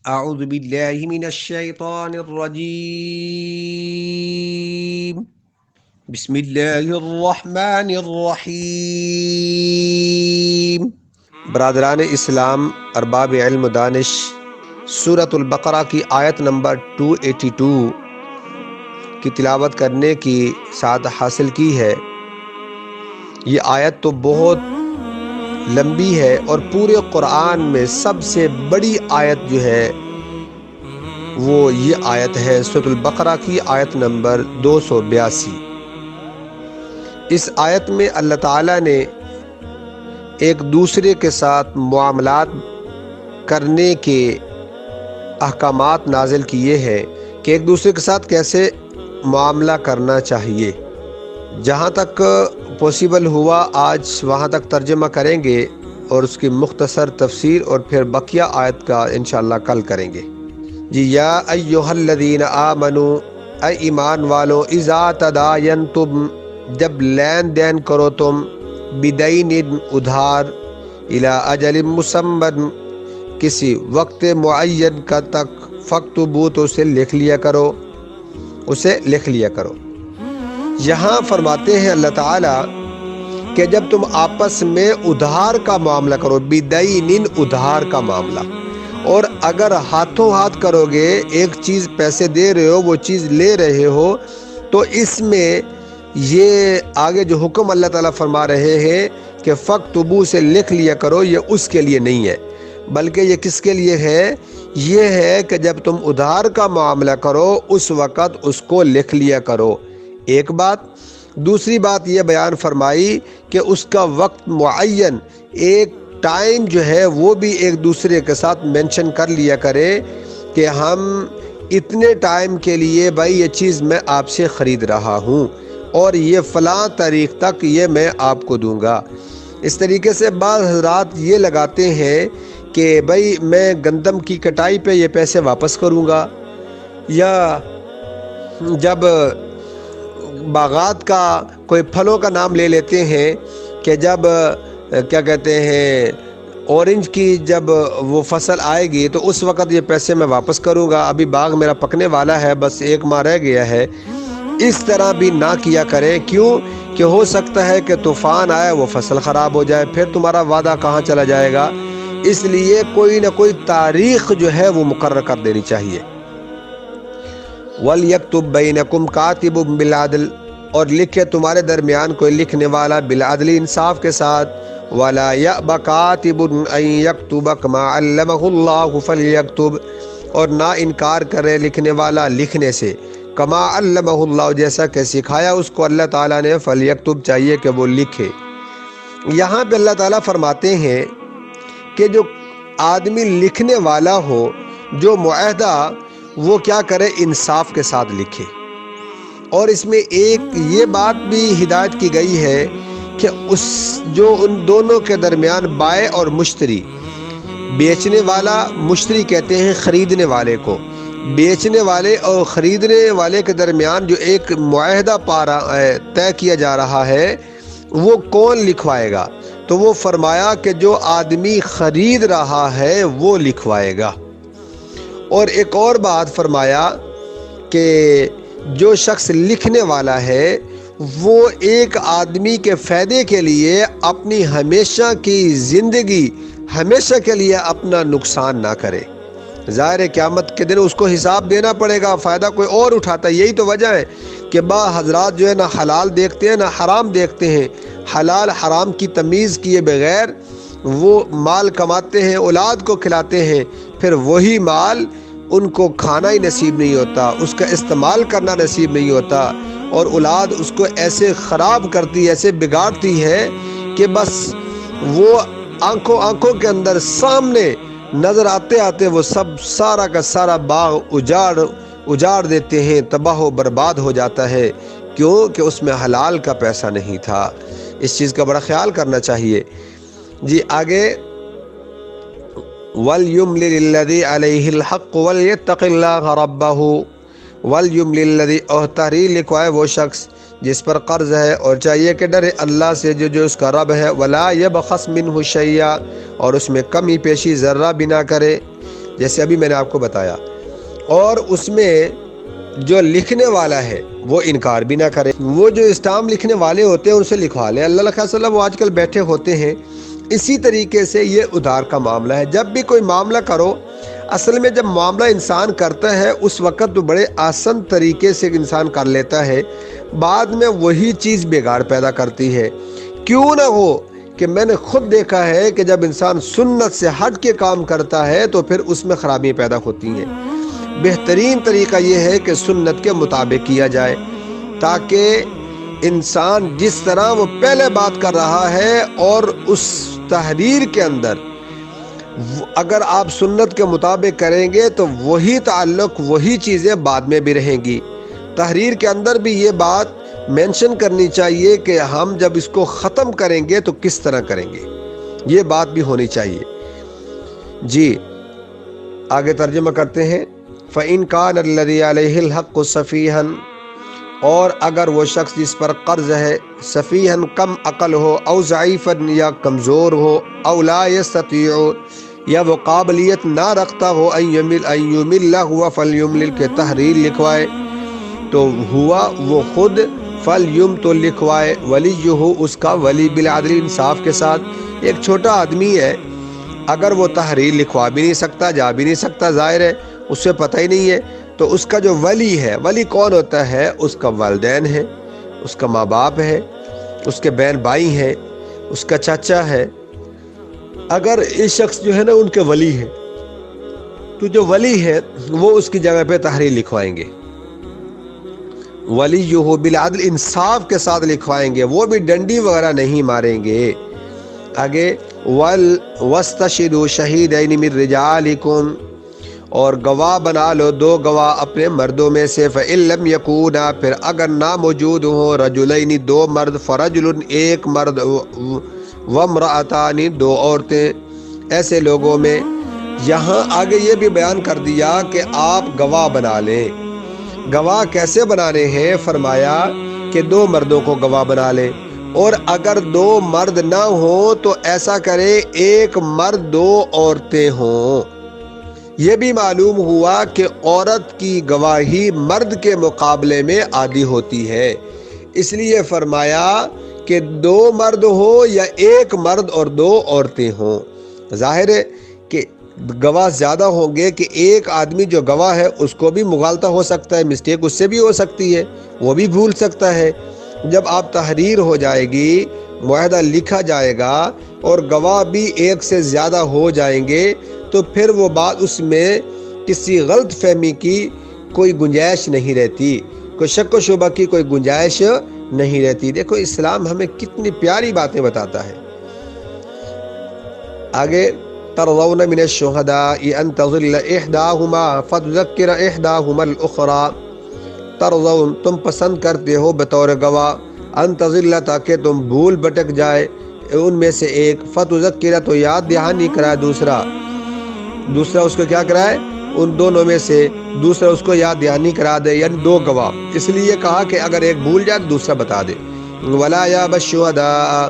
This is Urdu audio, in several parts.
أعوذ بالله من الشيطان الرجيم بسم الله الرحمن الرحیم۔ برادران اسلام، ارباب علم و دانش، سورۃ البقرہ کی آیت نمبر 282 کی تلاوت کرنے کی سعادت حاصل کی ہے۔ یہ آیت تو بہت لمبی ہے اور پورے قرآن میں سب سے بڑی آیت جو ہے وہ یہ آیت ہے، سورۃ البقرہ کی آیت نمبر 282۔ اس آیت میں اللہ تعالیٰ نے ایک دوسرے کے ساتھ معاملات کرنے کے احکامات نازل کیے ہیں کہ ایک دوسرے کے ساتھ کیسے معاملہ کرنا چاہیے۔ جہاں تک پاسبل ہوا آج وہاں تک ترجمہ کریں گے اور اس کی مختصر تفسیر، اور پھر بقیہ آیت کا انشاءاللہ کل کریں گے۔ جی، یا ایہا الذین آمنو، اے ایمان والو، اذا تداینتم، جب لین دین کرو تم، بدین ادھار، الی اجل مسمى، کسی وقت معین کا تک، فاکتبوا، تو اسے لکھ لیا کرو۔ یہاں فرماتے ہیں اللہ تعالیٰ کہ جب تم آپس میں ادھار کا معاملہ کرو، بدین ادھار کا معاملہ، اور اگر ہاتھوں ہاتھ کرو گے، ایک چیز پیسے دے رہے ہو، وہ چیز لے رہے ہو، تو اس میں یہ آگے جو حکم اللہ تعالیٰ فرما رہے ہیں کہ فاکتبوا سے لکھ لیا کرو، یہ اس کے لیے نہیں ہے، بلکہ یہ کس کے لیے ہے؟ یہ ہے کہ جب تم ادھار کا معاملہ کرو اس وقت اس کو لکھ لیا کرو۔ ایک بات۔ دوسری بات یہ بیان فرمائی کہ اس کا وقت معین، ایک ٹائم جو ہے وہ بھی ایک دوسرے کے ساتھ مینشن کر لیا کرے کہ ہم اتنے ٹائم کے لیے بھائی یہ چیز میں آپ سے خرید رہا ہوں اور یہ فلاں تاریخ تک یہ میں آپ کو دوں گا۔ اس طریقے سے بعض حضرات یہ لگاتے ہیں کہ بھائی میں گندم کی کٹائی پہ یہ پیسے واپس کروں گا، یا جب باغات کا کوئی پھلوں کا نام لے لیتے ہیں کہ جب کیا کہتے ہیں اورنج کی جب وہ فصل آئے گی تو اس وقت یہ پیسے میں واپس کروں گا، ابھی باغ میرا پکنے والا ہے، بس 1 ماہ رہ گیا ہے۔ اس طرح بھی نہ کیا کریں۔ کیوں کہ ہو سکتا ہے کہ طوفان آئے، وہ فصل خراب ہو جائے، پھر تمہارا وعدہ کہاں چلا جائے گا۔ اس لیے کوئی نہ کوئی تاریخ جو ہے وہ مقرر کر دینی چاہیے۔ وَلْيَكْتُبْ بَيْنَكُمْ كَاتِبٌ بِالْعَدْلِ، اور لکھے تمہارے درمیان کوئی لکھنے والا بالعدل، انصاف کے ساتھ۔ وَلَا يَأْبَ كَاتِبٌ أَن يَكْتُبَ كَمَا عَلَّمَهُ اللَّهُ فَلْيَكْتُبْ، اور نہ انکار کرے لکھنے والا لکھنے سے، کما علمہ اللہ، جیسا کہ سکھایا اس کو اللہ تعالیٰ نے، فلیکتب، چاہیے کہ وہ لکھے۔ یہاں پہ اللہ تعالیٰ فرماتے ہیں کہ جو آدمی لکھنے والا ہو، جو معاہدہ، وہ کیا کرے؟ انصاف کے ساتھ لکھے۔ اور اس میں ایک یہ بات بھی ہدایت کی گئی ہے کہ جو ان دونوں کے درمیان بائع اور مشتری، بیچنے والا، مشتری کہتے ہیں خریدنے والے کو، بیچنے والے اور خریدنے والے کے درمیان جو ایک معاہدہ طے کیا جا رہا ہے، وہ کون لکھوائے گا؟ تو وہ فرمایا کہ جو آدمی خرید رہا ہے وہ لکھوائے گا۔ اور ایک اور بات فرمایا کہ جو شخص لکھنے والا ہے وہ ایک آدمی کے فائدے کے لیے اپنی ہمیشہ کی زندگی، ہمیشہ کے لیے اپنا نقصان نہ کرے۔ ظاہر قیامت کے دن اس کو حساب دینا پڑے گا، فائدہ کوئی اور اٹھاتا ہے۔ یہی تو وجہ ہے کہ بعض حضرات جو ہے نہ حلال دیکھتے ہیں نہ حرام دیکھتے ہیں، حلال حرام کی تمیز کیے بغیر وہ مال کماتے ہیں، اولاد کو کھلاتے ہیں، پھر وہی مال ان کو کھانا ہی نصیب نہیں ہوتا، اس کا استعمال کرنا نصیب نہیں ہوتا، اور اولاد اس کو ایسے خراب کرتی، ایسے بگاڑتی ہے کہ بس وہ آنکھوں کے اندر سامنے نظر آتے وہ سب سارا کا سارا باغ اجاڑ دیتے ہیں، تباہ و برباد ہو جاتا ہے۔ کیوں کہ اس میں حلال کا پیسہ نہیں تھا۔ اس چیز کا بڑا خیال کرنا چاہیے۔ جی آگے، وَلْيُمْلِلِ الَّذِي عَلَيْهِ الْحَقُّ وَلْيَتَّقِ اللَّهَ رَبَّهُ، وَلْيُمْلِلِ الَّذِي، اور تحریر لکھوائے وہ شخص جس پر قرض ہے، اور چاہیے کہ ڈرے اللہ سے جو اس کا رب ہے۔ وَلَا يَبْخَسْ مِنْهُ شَيْئًا، اور اس میں کمی پیشی ذرہ بھی نہ کرے۔ جیسے ابھی میں نے آپ کو بتایا، اور اس میں جو لکھنے والا ہے وہ انکار بھی نہ کرے۔ وہ جو اسٹامپ لکھنے والے ہوتے ہیں ان سے لکھوا لے، اللہ خیر صلی وہ آج کل بیٹھے ہوتے ہیں۔ اسی طریقے سے یہ ادھار کا معاملہ ہے۔ جب بھی کوئی معاملہ کرو، اصل میں جب معاملہ انسان کرتا ہے اس وقت تو بڑے آسان طریقے سے انسان کر لیتا ہے، بعد میں وہی چیز بگاڑ پیدا کرتی ہے۔ کیوں نہ ہو کہ میں نے خود دیکھا ہے کہ جب انسان سنت سے ہٹ کے کام کرتا ہے تو پھر اس میں خرابیاں پیدا ہوتی ہیں۔ بہترین طریقہ یہ ہے کہ سنت کے مطابق کیا جائے، تاکہ انسان جس طرح وہ پہلے بات کر رہا ہے اور اس تحریر کے اندر اگر آپ سنت کے مطابق کریں گے تو وہی تعلق وہی چیزیں بعد میں بھی رہیں گی۔ تحریر کے اندر بھی یہ بات مینشن کرنی چاہیے کہ ہم جب اس کو ختم کریں گے تو کس طرح کریں گے، یہ بات بھی ہونی چاہیے۔ جی آگے ترجمہ کرتے ہیں۔ فَإِنْ كَانَ الَّذِي عَلَيْهِ الْحَقُّ سَفِيهًا، اور اگر وہ شخص جس پر قرض ہے سفیہن کم عقل ہو، او ضعیفن یا کمزور ہو، او لا یستطیع یا وہ قابلیت نہ رکھتا ہو، ان یمل ہوا فلیملل کے تحریر لکھوائے تو ہوا وہ خود، فلیم تو لکھوائے، ولیہ اس کا ولی بالعدل انصاف کے ساتھ۔ ایک چھوٹا آدمی ہے، اگر وہ تحریر لکھوا بھی نہیں سکتا، جا بھی نہیں سکتا، ظاہر ہے اس سے پتہ ہی نہیں ہے، تو اس کا جو ولی ہے، ولی کون ہوتا ہے؟ اس کا والدین ہے، اس کا ماں باپ ہے، اس کے بہن بھائی ہیں، اس کا چاچا ہے۔ اگر اس شخص جو ہے نا ان کے ولی ہے تو جو ولی ہے وہ اس کی جگہ پہ تحریر لکھوائیں گے، ولی جو ہو بالعدل انصاف کے ساتھ لکھوائیں گے، وہ بھی ڈنڈی وغیرہ نہیں ماریں گے۔ آگے وَاسْتَشْهِدُوا شَهِيدَيْنِ مِن رِجَالِكُمْ، اور گواہ بنا لو دو گواہ اپنے مردوں میں سے، فَإِن لَّمْ يَكُونَا، پھر اگر نہ موجود ہوں، رجلین دو مرد، فرجل ایک مرد، وامرأتان دو عورتیں، ایسے لوگوں میں۔ یہاں آگے یہ بھی بیان کر دیا کہ آپ گواہ بنا لیں۔ گواہ کیسے بنانے ہیں؟ فرمایا کہ دو مردوں کو گواہ بنا لیں، اور اگر دو مرد نہ ہوں تو ایسا کرے ایک مرد دو عورتیں ہوں۔ یہ بھی معلوم ہوا کہ عورت کی گواہی مرد کے مقابلے میں عادی ہوتی ہے، اس لیے فرمایا کہ دو مرد ہو یا ایک مرد اور دو عورتیں ہوں۔ ظاہر ہے کہ گواہ زیادہ ہوں گے کہ ایک آدمی جو گواہ ہے اس کو بھی مغالطہ ہو سکتا ہے، مسٹیک اس سے بھی ہو سکتی ہے، وہ بھی بھول سکتا ہے۔ جب آپ تحریر ہو جائے گی، معاہدہ لکھا جائے گا اور گواہ بھی ایک سے زیادہ ہو جائیں گے تو پھر وہ بات اس میں کسی غلط فہمی کی کوئی گنجائش نہیں رہتی، کوئی شک و شبہ کی کوئی گنجائش نہیں رہتی۔ دیکھو اسلام ہمیں کتنی پیاری باتیں بتاتا ہے۔ آگے ترضون من الشہداء ان تضل احداہما فتذکر احداہما الاخری، ترضون تم پسند کرتے ہو بطور گواہ، ان تضل تاکہ تم بھول بھٹک جائے ان میں سے ایک، فتذکر تو یاد دہانی کرائے دوسرا اس کو کیا کرائے؟ ان دونوں میں سے دوسرا اس کو یاد دہانی کرا دے، یعنی دو گواہ۔ اس لیے کہا کہ اگر ایک بھول جائے تو دوسرا بتا دے۔ ولا یاب الشہداء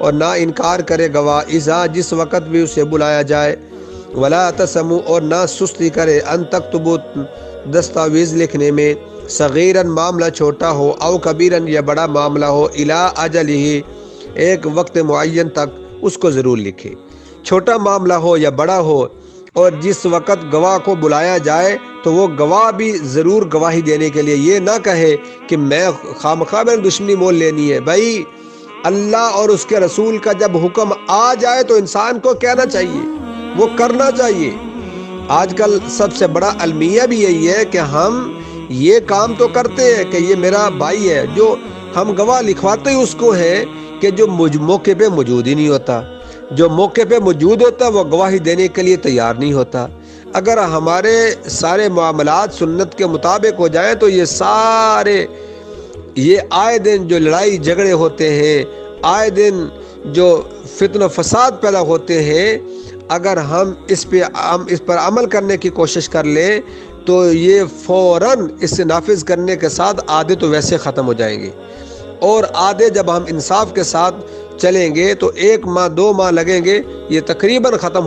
اور نہ انکار کرے گواہ، اذا جس وقت بھی اسے بلایا جائے، ولا تسمو اور نہ سستی کرے، ان تکتبوا دستاویز لکھنے میں، صغیرا معاملہ چھوٹا ہو، او کبیرا یا بڑا معاملہ ہو، الی اجلہ ایک وقت معین تک اس کو ضرور لکھے۔ چھوٹا معاملہ ہو یا بڑا ہو، اور جس وقت گواہ کو بلایا جائے تو وہ گواہ بھی ضرور گواہی دینے کے لیے یہ نہ کہے کہ میں خامخواہ میں دشمنی مول لینی ہے۔ بھائی اللہ اور اس کے رسول کا جب حکم آ جائے تو انسان کو کہنا چاہیے، وہ کرنا چاہیے۔ آج کل سب سے بڑا المیہ بھی یہی ہے کہ ہم یہ کام تو کرتے ہیں کہ یہ میرا بھائی ہے، جو ہم گواہ لکھواتے ہی اس کو ہیں کہ جو موقع پہ موجود ہی نہیں ہوتا، جو موقع پہ موجود ہوتا ہے وہ گواہی دینے کے لیے تیار نہیں ہوتا۔ اگر ہمارے سارے معاملات سنت کے مطابق ہو جائیں تو یہ آئے دن جو لڑائی جھگڑے ہوتے ہیں، آئے دن جو فتن و فساد پیدا ہوتے ہیں، اگر ہم اس پر عمل کرنے کی کوشش کر لیں تو یہ فوراً اس سے نافذ کرنے کے ساتھ آدھے تو ویسے ختم ہو جائیں گے، اور آدھے جب ہم انصاف کے ساتھ چلیں گے تو 1 ماہ 2 ماہ لگیں گے، یہ تقریباً ختم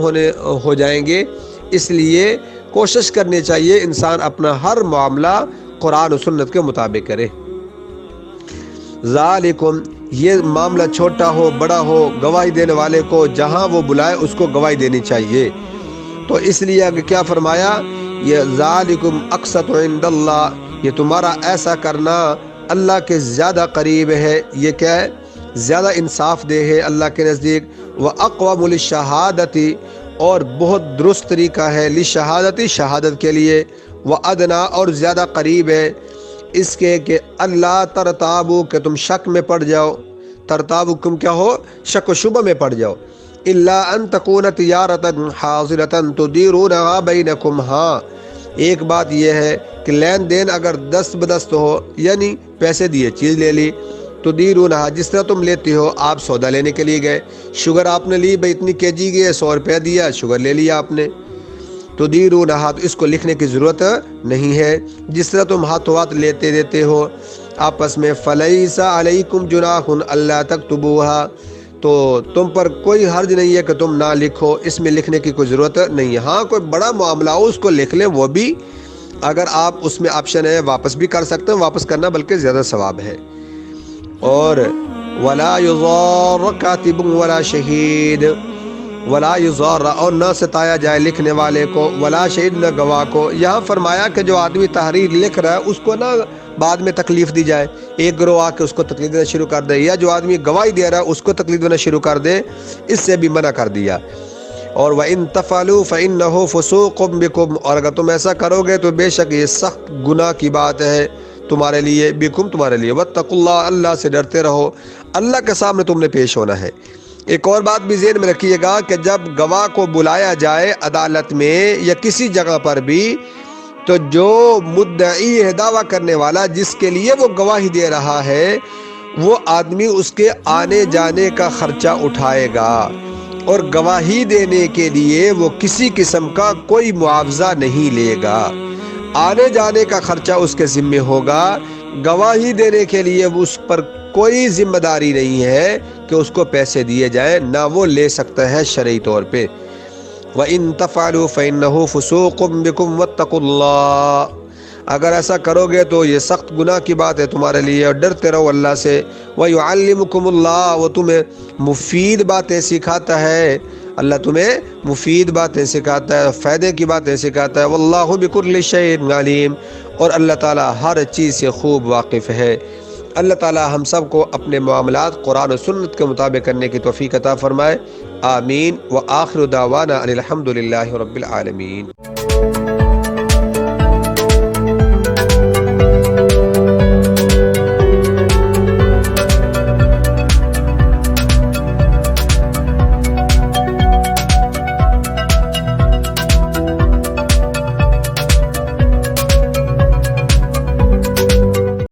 ہو جائیں گے۔ اس لیے کوشش کرنی چاہیے انسان اپنا ہر معاملہ قرآن و سنت کے مطابق کرے۔ ذالکم، یہ معاملہ چھوٹا ہو بڑا ہو، گواہی دینے والے کو جہاں وہ بلائے اس کو گواہی دینی چاہیے۔ تو اس لیے آگے کیا فرمایا، یہ ذالکم اقسط عند اللہ، یہ تمہارا ایسا کرنا اللہ کے زیادہ قریب ہے، یہ کیا ہے، زیادہ انصاف دہ ہے اللہ کے نزدیک۔ وَأَقْوَمُ لِلشَّهَادَةِ، اور بہت درست طریقہ ہے، لِلشَّهَادَةِ، شہادت کے لیے، وَأَدْنَىٰ، اور زیادہ قریب ہے اس کے کہ اللہ ترتابو، کہ تم شک میں پڑ جاؤ، ترتابو کم کیا ہو، شک و شبہ میں پڑ جاؤ، الا ان تکون تجارۃ حاضرۃ تدیرونها بینکم، ہاں ایک بات یہ ہے کہ لین دین اگر دست بدست ہو، یعنی پیسے دیے چیز لے لی، تدیرونها، جس طرح تم لیتے ہو، آپ سودا لینے کے لیے گئے، شوگر آپ نے لی بھائی اتنی کے جی کی ہے، 100 روپیہ دیا، شوگر لے لیا آپ نے، تدیرونها، تو اس کو لکھنے کی ضرورت نہیں ہے، جس طرح تم ہاتھوں ہاتھ لیتے دیتے ہو آپس میں۔ فلیس علیکم جناح الا تکتبوها، تو تم پر کوئی حرج نہیں ہے کہ تم نہ لکھو، اس میں لکھنے کی کوئی ضرورت نہیں ہے۔ ہاں کوئی بڑا معاملہ ہو اس کو لکھ لیں، وہ بھی اگر آپ اس میں آپشن ہے واپس بھی کر سکتے ہیں، واپس کرنا بلکہ زیادہ ثواب ہے۔ اور ولا یضار کاتب ولا شہید، ولا یضار، اور نہ ستایا جائے لکھنے والے کو، ولا شہید، نہ گواہ کو۔ یہاں فرمایا کہ جو آدمی تحریر لکھ رہا ہے اس کو نہ بعد میں تکلیف دی جائے، ایک گروہ آ کے اس کو تکلیف دینا شروع کر دے، یا جو آدمی گواہی دے رہا ہے اس کو تکلیف دینا شروع کر دے، اس سے بھی منع کر دیا۔ اور وَإِن تَفْعَلُوا فَإِنَّهُ فُسُوقٌ بِكُمْ، اور اگر تم ایسا کرو گے تو بے شک یہ سخت گناہ کی بات ہے تمہارے لیے، بکم، تمہارے لیے، وَاتَّقُوا اللَّهَ، اللہ سے ڈرتے رہو، اللہ کے سامنے تم نے پیش ہونا ہے۔ ایک اور بات بھی ذہن میں رکھیے گا کہ جب گواہ کو بلایا جائے عدالت میں یا کسی جگہ پر بھی، تو جو مدعی ہے، دعویٰ کرنے والا جس کے لیے وہ گواہی دے رہا ہے، وہ آدمی اس کے آنے جانے کا خرچہ اٹھائے گا، اور گواہی دینے کے لیے وہ کسی قسم کا کوئی معاوضہ نہیں لے گا، آنے جانے کا خرچہ اس کے ذمہ ہوگا، گواہی دینے کے لیے اس پر کوئی ذمہ داری نہیں ہے کہ اس کو پیسے دیے جائیں، نہ وہ لے سکتا ہے شرعی طور پہ۔ وَإِن تَفْعَلُوا فَإِنَّهُ فُسُوقٌ بِكُمْ وَاتَّقُوا اللَّهَ، اگر ایسا کرو گے تو یہ سخت گناہ کی بات ہے تمہارے لیے، اور ڈرتے رہو اللہ سے۔ وَيُعَلِّمُكُمُ اللَّهُ، وہ تمہیں مفید باتیں سکھاتا ہے، اللہ تمہیں مفید باتیں سکھاتا ہے، فائدے کی باتیں سکھاتا ہے۔ وَاللَّهُ بِكُلِّ شَيْءٍ عَلِيمٌ، اور اللہ تعالیٰ ہر چیز سے خوب واقف ہے۔ اللہ تعالیٰ ہم سب کو اپنے معاملات قرآن و سنت کے مطابق کرنے کی توفیق عطا فرمائے، آمین۔ وآخر دعوانا ان الحمد للہ رب العالمین۔